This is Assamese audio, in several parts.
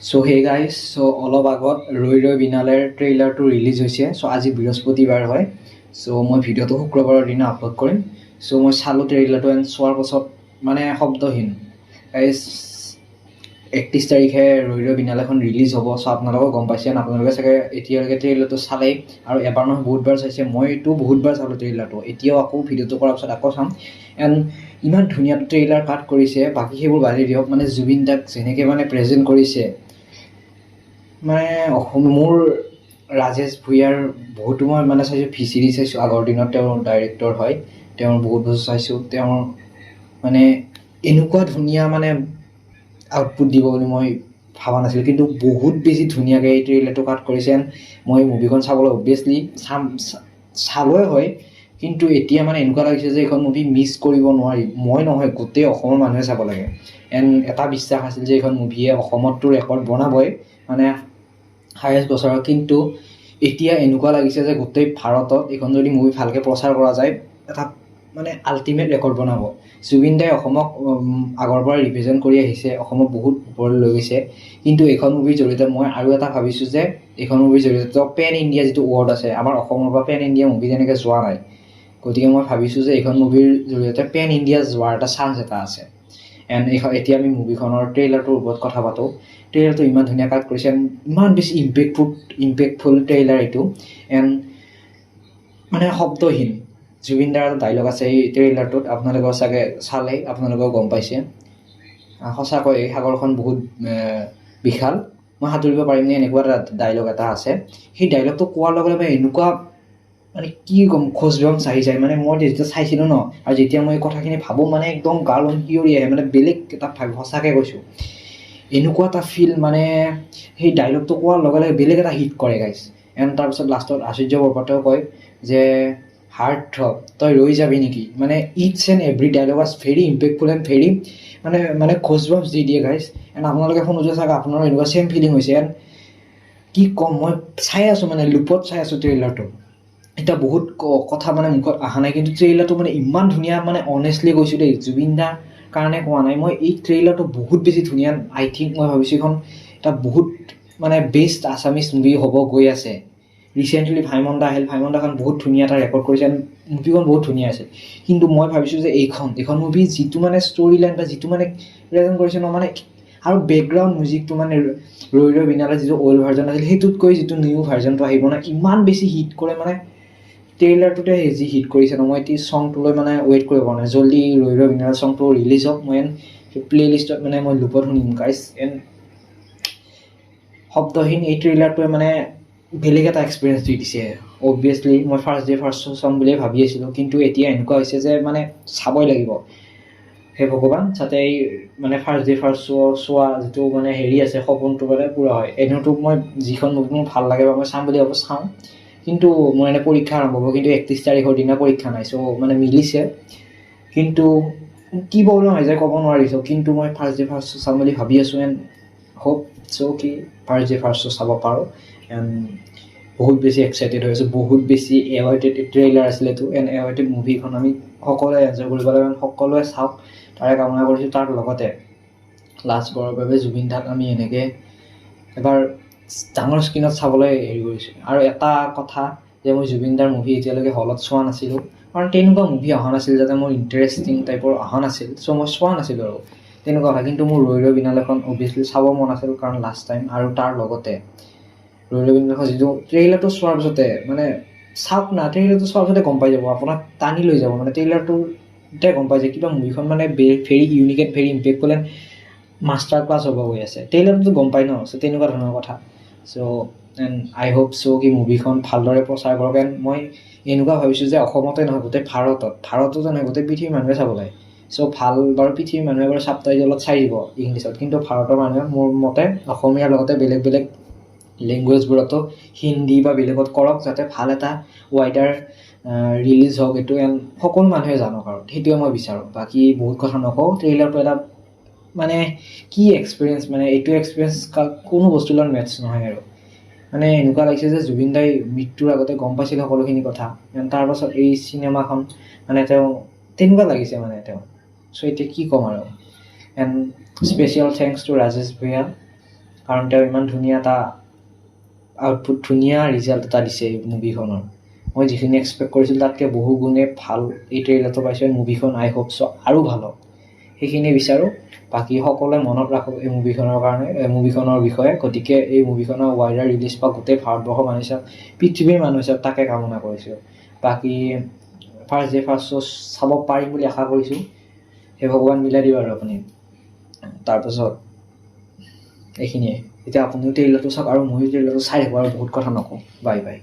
সো হে গাইজ, অলপ আগত ৰৈ ৰৈ বিনালেৰ ট্ৰেইলাৰটো ৰিলিজ হৈছে। আজি বৃহস্পতিবাৰ হয়। মই ভিডিঅ'টো শুক্ৰবাৰৰ দিনা আপলোড কৰিম। মই চালোঁ ট্ৰেইলাৰটো এণ্ড চোৱাৰ পাছত মানে শব্দহীন। গাইজ, 31 তাৰিখে ৰৈ ৰৈ বিনালেখন ৰিলিজ হ'ব। আপোনালোকেও গম পাইছে, আপোনালোকে চাগে এতিয়ালৈকে ট্ৰেইলাৰটো চালেই আৰু এবাৰ নহয় বহুতবাৰ চাইছে। মইতো বহুতবাৰ চালোঁ ট্ৰেইলাৰটো, এতিয়াও আকৌ ভিডিঅ'টো কৰাৰ পিছত আকৌ চাম। এণ্ড ইমান ধুনীয়া ট্ৰেইলাৰ কাট কৰিছে, বাকী সেইবোৰ বাদেই দিয়ক। মানে জুবিন দাক যেনেকৈ মানে প্ৰেজেণ্ট কৰিছে, মানে মোৰ ৰাজেশ ভূঞাৰ বহুতো মই মানে চাইছোঁ, ভিচিৰি চাইছোঁ। আগৰ দিনত তেওঁৰ ডাইৰেক্টৰ হয়, তেওঁৰ বহুত বস্তু চাইছোঁ। তেওঁৰ মানে এনেকুৱা ধুনীয়া মানে আউটপুট দিব বুলি মই ভবা নাছিলোঁ, কিন্তু বহুত বেছি ধুনীয়াকৈ এই ট্ৰেইলাৰটো কাট কৰিছে। মই মুভিখন চাবলৈ অবভিয়াছলি চালোৱে হয়, কিন্তু এতিয়া মানে এনেকুৱা লাগিছে যে এইখন মুভি মিছ কৰিব নোৱাৰি। মই নহয়, গোটেই অসমৰ মানুহে চাব লাগে। এণ্ড এটা বিশ্বাস আছিল যে এইখন মুভিয়ে অসমততো ৰেকৰ্ড বনাবই, মানে হায়েষ্ট বছৰৰ। কিন্তু এতিয়া এনেকুৱা লাগিছে যে গোটেই ভাৰতত এইখন যদি মুভি ভালকৈ প্ৰচাৰ কৰা যায়, এটা মানে আল্টিমেট ৰেকৰ্ড বনাব। জুবিন দাই অসমক আগৰ পৰা ৰিপ্ৰেজেণ্ট কৰি আহিছে, অসমক বহুত ওপৰলৈ লৈ গৈছে। কিন্তু এইখন মুভিৰ জৰিয়তে মই আৰু এটা ভাবিছোঁ যে এইখন মুভিৰ জৰিয়তে পেন ইণ্ডিয়া যিটো ৱৰ্ড আছে, আমাৰ অসমৰ পৰা পেন ইণ্ডিয়া মুভি তেনেকৈ যোৱা নাই। গতিকে মই ভাবিছোঁ যে এইখন মুভিৰ জৰিয়তে পেন ইণ্ডিয়া যোৱাৰ এটা চান্স এটা আছে। এণ্ড এতিয়া আমি মুভিখনৰ ট্ৰেইলাৰটোৰ ওপৰত কথা পাতোঁ। ট্ৰেইলাৰটো ইমান ধুনীয়া কাট কৰিছে, ইমান বেছি ইম্পেক্টফুল ট্ৰেইলাৰ এইটো। এণ্ড মানে শব্দহীন। জুবিন দাৰ এটা ডাইলগ আছে এই ট্ৰেইলাৰটোত, আপোনালোকেও চাগে চালেই, আপোনালোকেও গম পাইছে। সঁচাকৈ এই সাগৰখন বহুত বিশাল, মই সাঁতুৰিব পাৰিমনে, এনেকুৱা এটা ডাইলগ এটা আছে। সেই ডাইলগটো কোৱাৰ লগে লগে এনেকুৱা মানে কি ক'ম, খোজবাম আহি যায়। মানে মই যেতিয়া চাইছিলোঁ ন, আৰু যেতিয়া মই এই কথাখিনি ভাবোঁ, মানে একদম গাৰ শিয়ৰি আহে, মানে বেলেগ এটা ভাবি, সঁচাকৈ কৈছোঁ। এনেকুৱা এটা ফিল, মানে সেই ডাইলগটো কোৱাৰ লগে লগে বেলেগ এটা হিট কৰে গাইজ। এণ্ড তাৰপিছত লাষ্টত আচুৰ্য বৰপাত্ৰও কয় যে হাৰ্ট থ্ৰব, তই ৰৈ যাবি নেকি। মানে it's and every dialogue was very impactful and very মানে খোজবাম্পছ দি দিয়ে গাইজ। এণ্ড আপোনালোকে শুনোতে চাগে আপোনাৰো এনেকুৱা ছেম ফিলিং হৈছে। এণ্ড কি ক'ম, মই চাই আছোঁ, মানে লুপত চাই আছোঁ ট্ৰেইলাৰটো। এতিয়া বহুত কথা মানে মুখত অহা নাই, কিন্তু ট্ৰেইলাৰটো মানে ইমান ধুনীয়া, মানে অনেষ্টলি কৈছোঁ দেই, জুবিন দাৰ কাৰণে কোৱা নাই মই। এই ট্ৰেইলাৰটো বহুত বেছি ধুনীয়া। আই থিংক মই ভাবিছোঁ এইখন এটা বহুত মানে বেষ্ট আছামিজ মুভি হ'ব গৈ আছে। ৰিচেণ্টলি ভাইমন দা আহিল, ভাইমন দাখন বহুত ধুনীয়া এটা ৰেকৰ্ড কৰিছে, মুভিখন বহুত ধুনীয়া আছিল। কিন্তু মই ভাবিছোঁ যে এইখন মুভি যিটো মানে ষ্টৰি লাইন বা যিটো মানে প্ৰেজেণ্ট কৰিছে ন, মানে আৰু বেকগ্ৰাউণ্ড মিউজিকটো মানে ৰৈ ৰৈ বিনালে যিটো অল্ড ভাৰ্জন আছিল, সেইটোতকৈ যিটো নিউ ভাৰ্জনটো আহিব না, ইমান বেছি হিট কৰে। মানে ট্ৰেইলাৰটোতে যি হিট কৰিছে ন, মই এতিয়া চংটোলৈ মানে ৱেইট কৰিব পৰা নাই। জল্দি ৰৈ ৰৈ বিনালে চংটো ৰিলিজ হওক, মই প্লে লিষ্টত মানে মই লুপত শুনিম গাইজ। এণ্ড শব্দহীন এই ট্ৰেইলাৰটোৱে মানে বেলেগ এটা এক্সপিৰিয়েঞ্চ দি দিছে। অবভিয়াছলি মই ফাৰ্ষ্ট ডে ফাৰ্ষ্ট শ্ব' চাম বুলিয়ে ভাবি আছিলোঁ, কিন্তু এতিয়া এনেকুৱা হৈছে যে মানে চাবই লাগিব। হে ভগৱান, যাতে এই মানে ফাৰ্ষ্ট ডে ফাৰ্ষ্ট শ্ব' চোৱা যিটো মানে হেৰি আছে, সপোনটো মানে পূৰা হয়। এনেওতো মই যিখন মুভি মোৰ ভাল লাগে বা মই চাম বুলি ভাবোঁ চাওঁ, কিন্তু মোৰ এনে পৰীক্ষা আৰম্ভ হ'ব, কিন্তু 31 তাৰিখৰ দিনা পৰীক্ষা নাই। মানে মিলিছে, কিন্তু কি প্ৰব্লেম হৈ যায় ক'ব নোৱাৰিছোঁ। কিন্তু মই ফাৰ্ষ্ট ডে ফাৰ্ষ্ট শ্ব' চাম বুলি ভাবি আছোঁ। এণ্ড হোপ কি ফাৰ্ষ্ট ডে ফাৰ্ষ্ট শ্ব' চাব পাৰোঁ। এণ্ড বহুত বেছি এক্সাইটেড হৈ আছোঁ, বহুত বেছি এৱাইটেড ট্ৰেইলাৰ আছিলে এইটো। এণ্ড এৱাইটেড মুভিখন আমি সকলোৱে এনজয় কৰিব লাগে, সকলোৱে চাওক, তাৰে কামনা কৰিছোঁ। তাৰ লগতে লাষ্টবাৰৰ বাবে জুবিন দাক আমি এনেকৈ এবাৰ ডাঙৰ স্ক্ৰীণত চাবলৈ হেৰি কৰিছোঁ। আৰু এটা কথা যে মই জুবিন দাৰ মুভি এতিয়ালৈকে হলত চোৱা নাছিলোঁ, কাৰণ তেনেকুৱা মুভি অহা নাছিল যাতে মোৰ ইণ্টাৰেষ্টিং টাইপৰ অহা নাছিল। মই চোৱা নাছিলোঁ আৰু তেনেকুৱা হয়। কিন্তু মোৰ ৰৈ ৰৈ বিনালেখন অবভিয়াছলি চাব মন আছিল, কাৰণ লাষ্ট টাইম। আৰু তাৰ লগতে ৰৈ ৰৈ বিনালেখন যিটো ট্ৰেইলাৰটো চোৱাৰ পিছতে মানে চাওক না, ট্ৰেইলাৰটো চোৱাৰ পিছতে গম পাই যাব, আপোনাক টানি লৈ যাব। মানে ট্ৰেইলাৰটোতে গম পাই যায় কিবা মুভিখন মানে very unique and very impactful and master class হ'ব গৈ আছে। ট্ৰেইলাৰটো গম পাই ন, তেনেকুৱা ধৰণৰ কথা। এণ্ড আই হোপ কি মুভিখন ভালদৰে প্ৰচাৰ কৰক। এণ্ড মই এনেকুৱা ভাবিছোঁ যে অসমতে নহয়, গোটেই ভাৰততে নহয়, গোটেই পৃথিৱীৰ মানুহে চাব লাগে। ভাল বাৰু, পৃথিৱীৰ মানুহে বাৰু ছাবটাইটেলত চাই দিব ইংলিছত, কিন্তু ভাৰতৰ মানুহে মোৰ মতে অসমীয়াৰ লগতে বেলেগ বেলেগ লেংগুৱেজবোৰতো হিন্দী বা বেলেগত কৰক, যাতে ভাল এটা ৱাইডাৰ ৰিলিজ হওক এইটো। এণ্ড সকলো মানুহে জানক, আৰু সেইটোৱে মই বিচাৰোঁ। বাকী বহুত কথা নকওঁ। ট্ৰেইলাৰটো এটা মানে কি এক্সপিৰিয়েঞ্চ, মানে এইটো এক্সপিৰিয়েঞ্চ কোনো বস্তুৰ লগত মেটচ নহয়। আৰু মানে এনেকুৱা লাগিছে যে জুবিন দাই মৃত্যুৰ আগতে গম পাইছিল সকলোখিনি কথা, তাৰপাছত এই চিনেমাখন মানে তেওঁ তেনেকুৱা লাগিছে মানে তেওঁ। এতিয়া কি ক'ম আৰু। And special thanks two Rajesh Bhuyan কাৰণ তেওঁ ইমান ধুনীয়া এটা আউটপুট, ধুনীয়া ৰিজাল্ট এটা দিছে এই মুভিখনৰ। মই যিখিনি এক্সপেক্ট কৰিছিলোঁ তাতকৈ বহু গুণে ভাল এই ট্ৰেইলাৰটো পাইছোঁ। মুভিখন আই হোপ চ' আৰু ভাল হওক সেইখিনি বিচাৰোঁ। বাকী সকলোৱে মনত ৰাখক এই মুভিখনৰ কাৰণে, মুভিখনৰ বিষয়ে। গতিকে এই মুভিখনৰ ৱাইডাৰ ৰিলিজ বা গোটেই ভাৰতবৰ্ষৰ মানুহ চাওক, পৃথিৱীৰ মানুহ চাওক, তাকে কামনা কৰিছোঁ। বাকী ফাৰ্ষ্ট ডে ফাৰ্ষ্ট শ্ব' চাব পাৰিম বুলি আশা কৰিছোঁ। সেই ভগৱান মিলাই দিব আৰু আপুনি। তাৰপাছত এইখিনিয়ে। এতিয়া আপুনিও ট্ৰেইলাৰটো চাওক আৰু ময়ো ট্ৰেইলাৰটো চাই থাকোঁ আৰু বহুত কথা নকওঁ। Bye bye.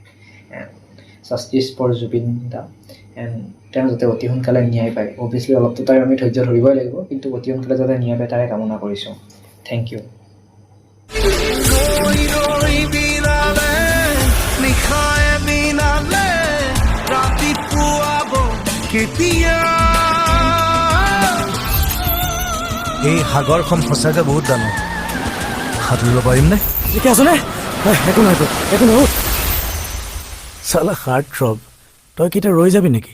Justice for Zubeen da and তেওঁ যাতে অতি সোনকালে ন্যায় পায়। অভিয়াছলি অলপতো টাইম আমি ধৈৰ্য ধৰিবই লাগিব, কিন্তু অতি সোনকালে যাতে ন্যায় পায় তাৰে কামনা কৰিছোঁ। Thank you. এই সাগৰখন সঁচাকৈ বহুত ডাঙৰ, সাঁতুৰিব পাৰিমনে? ঠিকে আছো নে? একো নহয়, একো নহয়। চালা হাৰ্ট থ্ৰব, তই কেতিয়া ৰৈ যাবি নেকি?